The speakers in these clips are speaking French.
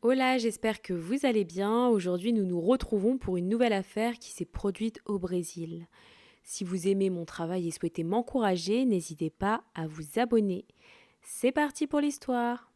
Hola, j'espère que vous allez bien. Aujourd'hui, nous nous retrouvons pour une nouvelle affaire qui s'est produite au Brésil. Si vous aimez mon travail et souhaitez m'encourager, n'hésitez pas à vous abonner. C'est parti pour l'histoire.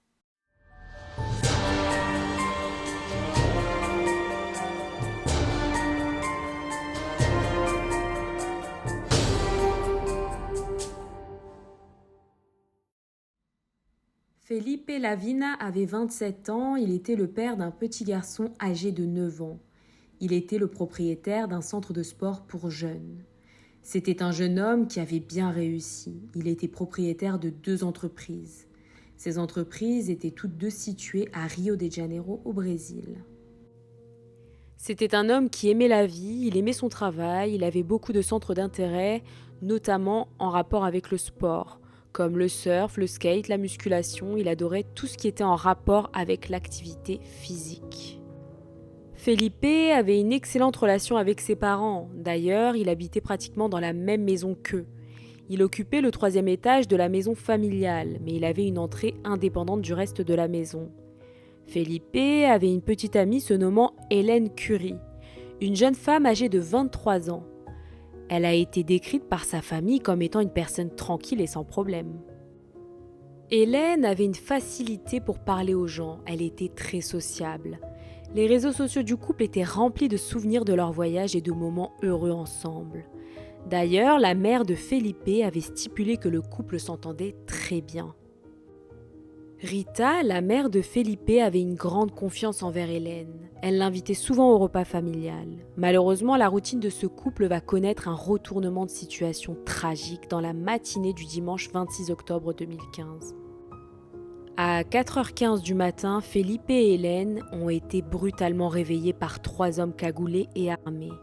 Felipe Lavina avait 27 ans, il était le père d'un petit garçon âgé de 9 ans. Il était le propriétaire d'un centre de sport pour jeunes. C'était un jeune homme qui avait bien réussi. Il était propriétaire de 2 entreprises. Ces entreprises étaient toutes deux situées à Rio de Janeiro, au Brésil. C'était un homme qui aimait la vie, il aimait son travail, il avait beaucoup de centres d'intérêt, notamment en rapport avec le sport, comme le surf, le skate, la musculation, il adorait tout ce qui était en rapport avec l'activité physique. Felipe avait une excellente relation avec ses parents. D'ailleurs, il habitait pratiquement dans la même maison qu'eux. Il occupait le 3e étage de la maison familiale, mais il avait une entrée indépendante du reste de la maison. Felipe avait une petite amie se nommant Hélène Curie, une jeune femme âgée de 23 ans. Elle a été décrite par sa famille comme étant une personne tranquille et sans problème. Hélène avait une facilité pour parler aux gens, elle était très sociable. Les réseaux sociaux du couple étaient remplis de souvenirs de leur voyage et de moments heureux ensemble. D'ailleurs, la mère de Felipe avait stipulé que le couple s'entendait très bien. Rita, la mère de Felipe, avait une grande confiance envers Hélène. Elle l'invitait souvent au repas familial. Malheureusement, la routine de ce couple va connaître un retournement de situation tragique dans la matinée du dimanche 26 octobre 2015. À 4h15 du matin, Felipe et Hélène ont été brutalement réveillés par 3 hommes cagoulés et armés.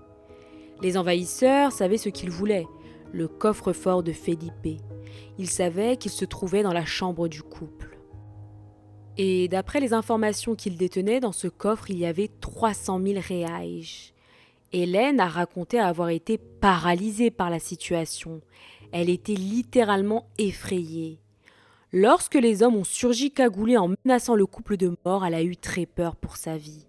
Les envahisseurs savaient ce qu'ils voulaient, le coffre-fort de Felipe. Ils savaient qu'il se trouvait dans la chambre du couple. Et d'après les informations qu'ils détenaient, dans ce coffre, il y avait 300 000 reais. Hélène a raconté avoir été paralysée par la situation. Elle était littéralement effrayée. Lorsque les hommes ont surgi cagoulés en menaçant le couple de mort, elle a eu très peur pour sa vie.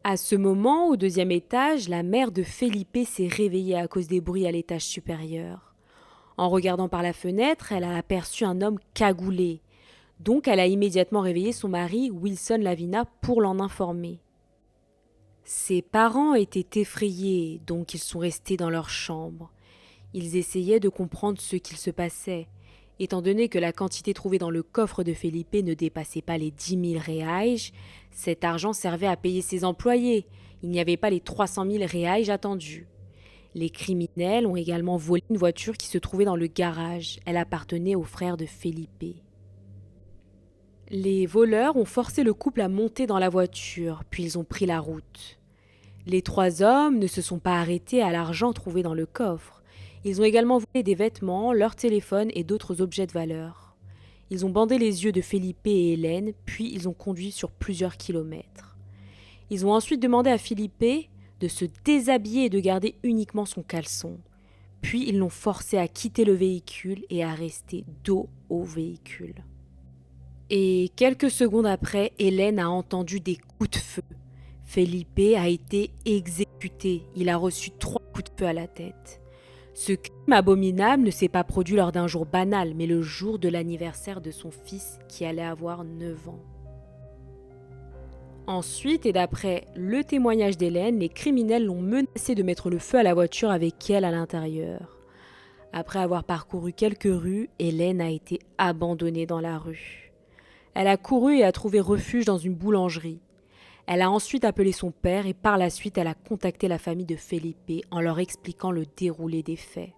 À ce moment, au 2e étage, la mère de Felipe s'est réveillée à cause des bruits à l'étage supérieur. En regardant par la fenêtre, elle a aperçu un homme cagoulé. Donc elle a immédiatement réveillé son mari, Wilson Lavina, pour l'en informer. Ses parents étaient effrayés, donc ils sont restés dans leur chambre. Ils essayaient de comprendre ce qu'il se passait. Étant donné que la quantité trouvée dans le coffre de Felipe ne dépassait pas les 10 000 reais, cet argent servait à payer ses employés. Il n'y avait pas les 300 000 reais attendus. Les criminels ont également volé une voiture qui se trouvait dans le garage. Elle appartenait au frère de Felipe. Les voleurs ont forcé le couple à monter dans la voiture, puis ils ont pris la route. Les 3 hommes ne se sont pas arrêtés à l'argent trouvé dans le coffre. Ils ont également volé des vêtements, leur téléphone et d'autres objets de valeur. Ils ont bandé les yeux de Felipe et Hélène, puis ils ont conduit sur plusieurs kilomètres. Ils ont ensuite demandé à Felipe de se déshabiller et de garder uniquement son caleçon. Puis ils l'ont forcé à quitter le véhicule et à rester dos au véhicule. Et quelques secondes après, Hélène a entendu des coups de feu. Felipe a été exécuté. Il a reçu 3 coups de feu à la tête. Ce crime abominable ne s'est pas produit lors d'un jour banal, mais le jour de l'anniversaire de son fils qui allait avoir 9 ans. Ensuite, et d'après le témoignage d'Hélène, les criminels l'ont menacé de mettre le feu à la voiture avec elle à l'intérieur. Après avoir parcouru quelques rues, Hélène a été abandonnée dans la rue. Elle a couru et a trouvé refuge dans une boulangerie. Elle a ensuite appelé son père et par la suite elle a contacté la famille de Felipe en leur expliquant le déroulé des faits.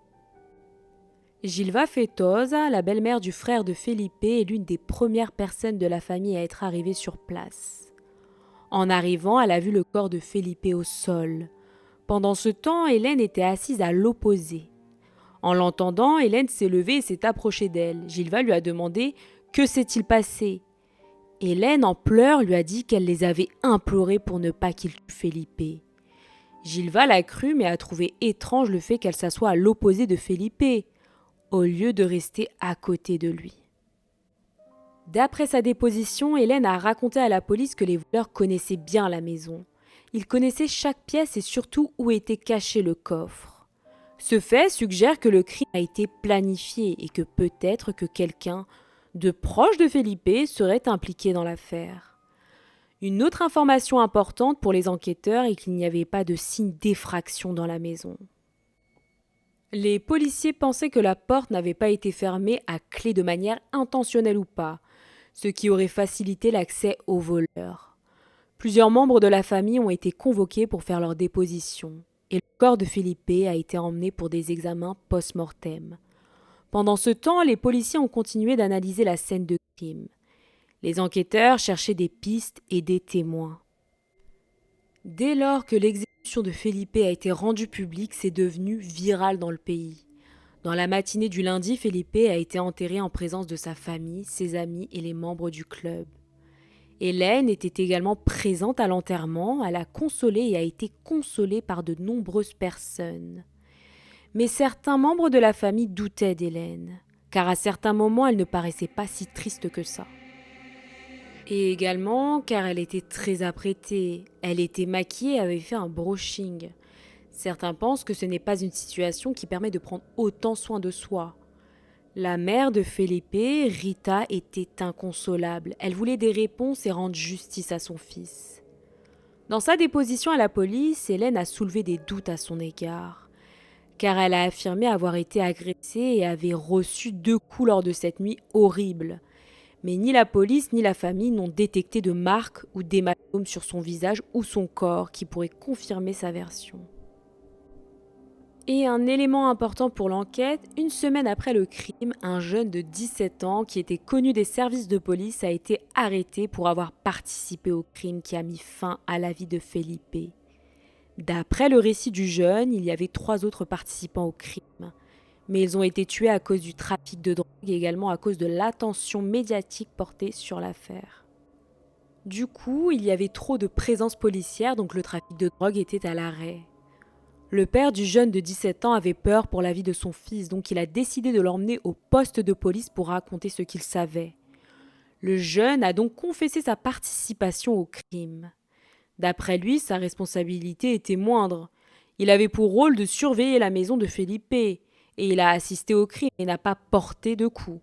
Gilva Feitosa, la belle-mère du frère de Felipe, est l'une des premières personnes de la famille à être arrivée sur place. En arrivant, elle a vu le corps de Felipe au sol. Pendant ce temps, Hélène était assise à l'opposé. En l'entendant, Hélène s'est levée et s'est approchée d'elle. Gilva lui a demandé « Que s'est-il passé ?» Hélène, en pleurs, lui a dit qu'elle les avait implorés pour ne pas qu'il tue Felipe. Gilva l'a cru mais a trouvé étrange le fait qu'elle s'assoie à l'opposé de Felipe, au lieu de rester à côté de lui. D'après sa déposition, Hélène a raconté à la police que les voleurs connaissaient bien la maison. Ils connaissaient chaque pièce et surtout où était caché le coffre. Ce fait suggère que le crime a été planifié et que peut-être que quelqu'un de proche de Felipe serait impliqué dans l'affaire. Une autre information importante pour les enquêteurs est qu'il n'y avait pas de signe d'effraction dans la maison. Les policiers pensaient que la porte n'avait pas été fermée à clé de manière intentionnelle ou pas, ce qui aurait facilité l'accès aux voleurs. Plusieurs membres de la famille ont été convoqués pour faire leur déposition, et le corps de Felipe a été emmené pour des examens post-mortem. Pendant ce temps, les policiers ont continué d'analyser la scène de crime. Les enquêteurs cherchaient des pistes et des témoins. Dès lors que l'exécution de Felipe a été rendue publique, c'est devenu viral dans le pays. Dans la matinée du lundi, Felipe a été enterré en présence de sa famille, ses amis et les membres du club. Hélène était également présente à l'enterrement, elle a consolé et a été consolée par de nombreuses personnes. Mais certains membres de la famille doutaient d'Hélène, car à certains moments elle ne paraissait pas si triste que ça. Et également car elle était très apprêtée, elle était maquillée et avait fait un brushing. Certains pensent que ce n'est pas une situation qui permet de prendre autant soin de soi. La mère de Felipe, Rita, était inconsolable. Elle voulait des réponses et rendre justice à son fils. Dans sa déposition à la police, Hélène a soulevé des doutes à son égard, car elle a affirmé avoir été agressée et avait reçu 2 coups lors de cette nuit horrible. Mais ni la police ni la famille n'ont détecté de marques ou d'hématomes sur son visage ou son corps qui pourraient confirmer sa version. Et un élément important pour l'enquête, une semaine après le crime, un jeune de 17 ans qui était connu des services de police a été arrêté pour avoir participé au crime qui a mis fin à la vie de Felipe. D'après le récit du jeune, il y avait 3 autres participants au crime. Mais ils ont été tués à cause du trafic de drogue et également à cause de l'attention médiatique portée sur l'affaire. Du coup, il y avait trop de présence policière, donc le trafic de drogue était à l'arrêt. Le père du jeune de 17 ans avait peur pour la vie de son fils, donc il a décidé de l'emmener au poste de police pour raconter ce qu'il savait. Le jeune a donc confessé sa participation au crime. D'après lui, sa responsabilité était moindre. Il avait pour rôle de surveiller la maison de Felipe, et il a assisté au crime et n'a pas porté de coups.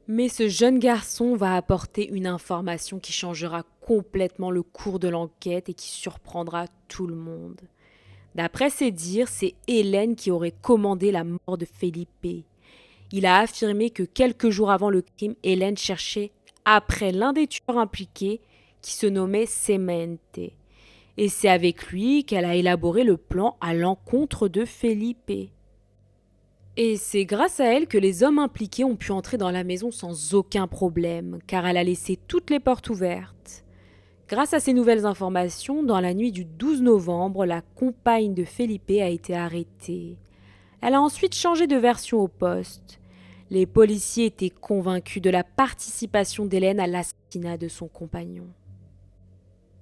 Mais ce jeune garçon va apporter une information qui changera complètement le cours de l'enquête et qui surprendra tout le monde. D'après ses dires, c'est Hélène qui aurait commandé la mort de Felipe. Il a affirmé que quelques jours avant le crime, Hélène cherchait après l'un des tueurs impliqués qui se nommait Semente. Et c'est avec lui qu'elle a élaboré le plan à l'encontre de Felipe. Et c'est grâce à elle que les hommes impliqués ont pu entrer dans la maison sans aucun problème, car elle a laissé toutes les portes ouvertes. Grâce à ces nouvelles informations, dans la nuit du 12 novembre, la compagne de Felipe a été arrêtée. Elle a ensuite changé de version au poste. Les policiers étaient convaincus de la participation d'Hélène à l'assassinat de son compagnon.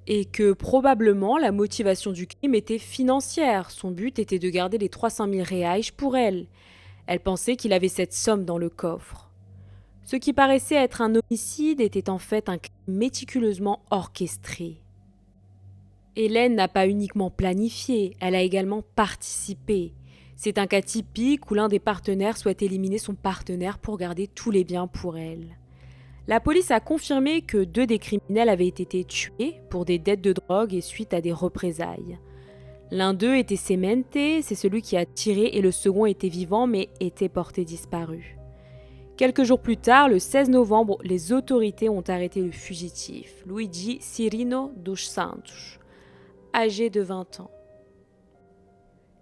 Et que probablement la motivation du crime était financière. Son but était de garder les 300 000 reais pour elle. Elle pensait qu'il avait cette somme dans le coffre. Ce qui paraissait être un homicide était en fait un crime méticuleusement orchestré. Hélène n'a pas uniquement planifié, elle a également participé. C'est un cas typique où l'un des partenaires souhaite éliminer son partenaire pour garder tous les biens pour elle. La police a confirmé que 2 des criminels avaient été tués pour des dettes de drogue et suite à des représailles. L'un d'eux était Semente, c'est celui qui a tiré, et le second était vivant mais était porté disparu. Quelques jours plus tard, le 16 novembre, les autorités ont arrêté le fugitif, Luigi Cirino dos Santos, âgé de 20 ans.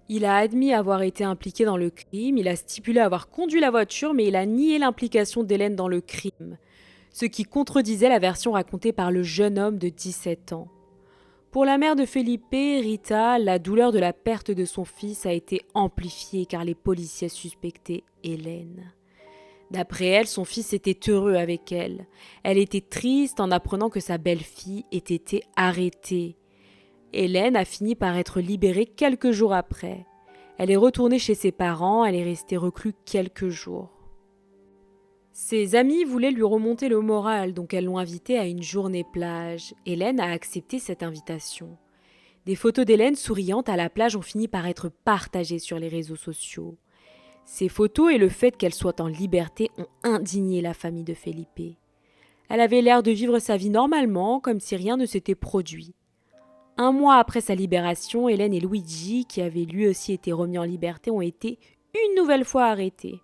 Il a admis avoir été impliqué dans le crime, il a stipulé avoir conduit la voiture, mais il a nié l'implication d'Hélène dans le crime, ce qui contredisait la version racontée par le jeune homme de 17 ans. Pour la mère de Felipe, Rita, la douleur de la perte de son fils a été amplifiée car les policiers suspectaient Hélène. D'après elle, son fils était heureux avec elle. Elle était triste en apprenant que sa belle-fille ait été arrêtée. Hélène a fini par être libérée quelques jours après. Elle est retournée chez ses parents, elle est restée recluse quelques jours. Ses amis voulaient lui remonter le moral, donc elles l'ont invitée à une journée plage. Hélène a accepté cette invitation. Des photos d'Hélène souriante à la plage ont fini par être partagées sur les réseaux sociaux. Ces photos et le fait qu'elle soit en liberté ont indigné la famille de Felipe. Elle avait l'air de vivre sa vie normalement, comme si rien ne s'était produit. Un mois après sa libération, Hélène et Luigi, qui avaient lui aussi été remis en liberté, ont été une nouvelle fois arrêtés.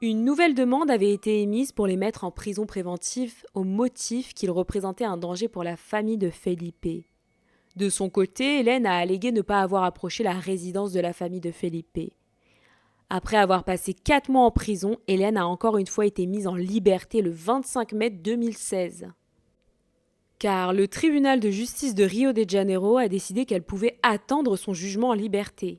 Une nouvelle demande avait été émise pour les mettre en prison préventive au motif qu'ils représentaient un danger pour la famille de Felipe. De son côté, Hélène a allégué ne pas avoir approché la résidence de la famille de Felipe. Après avoir passé 4 mois en prison, Hélène a encore une fois été mise en liberté le 25 mai 2016. Car le tribunal de justice de Rio de Janeiro a décidé qu'elle pouvait attendre son jugement en liberté.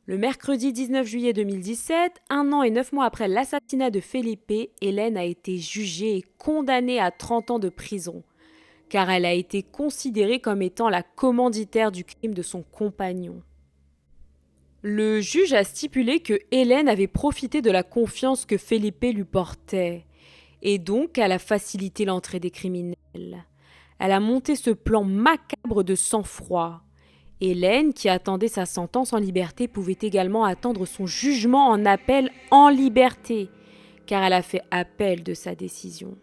Le mercredi 19 juillet 2017, 1 an et 9 mois après l'assassinat de Felipe, Hélène a été jugée et condamnée à 30 ans de prison, car elle a été considérée comme étant la commanditaire du crime de son compagnon. Le juge a stipulé que Hélène avait profité de la confiance que Felipe lui portait, et donc elle a facilité l'entrée des criminels. Elle a monté ce plan macabre de sang-froid. Hélène, qui attendait sa sentence en liberté, pouvait également attendre son jugement en appel en liberté, car elle a fait appel de sa décision.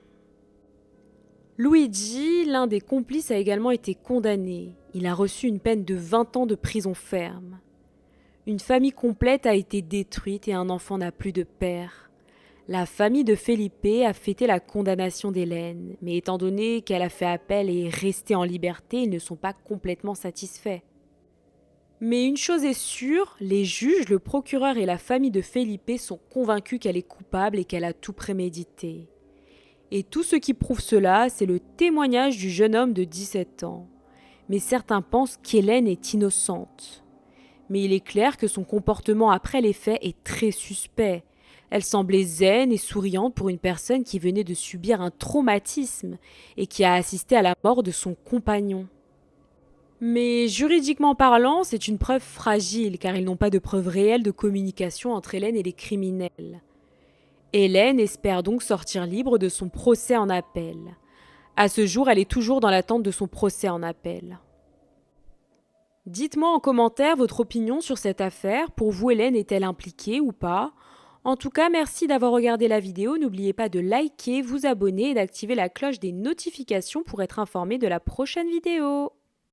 Luigi, l'un des complices, a également été condamné. Il a reçu une peine de 20 ans de prison ferme. Une famille complète a été détruite et un enfant n'a plus de père. La famille de Felipe a fêté la condamnation d'Hélène, mais étant donné qu'elle a fait appel et est restée en liberté, ils ne sont pas complètement satisfaits. Mais une chose est sûre, les juges, le procureur et la famille de Felipe sont convaincus qu'elle est coupable et qu'elle a tout prémédité. Et tout ce qui prouve cela, c'est le témoignage du jeune homme de 17 ans. Mais certains pensent qu'Hélène est innocente. Mais il est clair que son comportement après les faits est très suspect. Elle semblait zen et souriante pour une personne qui venait de subir un traumatisme et qui a assisté à la mort de son compagnon. Mais juridiquement parlant, c'est une preuve fragile car ils n'ont pas de preuves réelles de communication entre Hélène et les criminels. Hélène espère donc sortir libre de son procès en appel. À ce jour, elle est toujours dans l'attente de son procès en appel. Dites-moi en commentaire votre opinion sur cette affaire. Pour vous, Hélène est-elle impliquée ou pas ? En tout cas, merci d'avoir regardé la vidéo. N'oubliez pas de liker, vous abonner et d'activer la cloche des notifications pour être informé de la prochaine vidéo.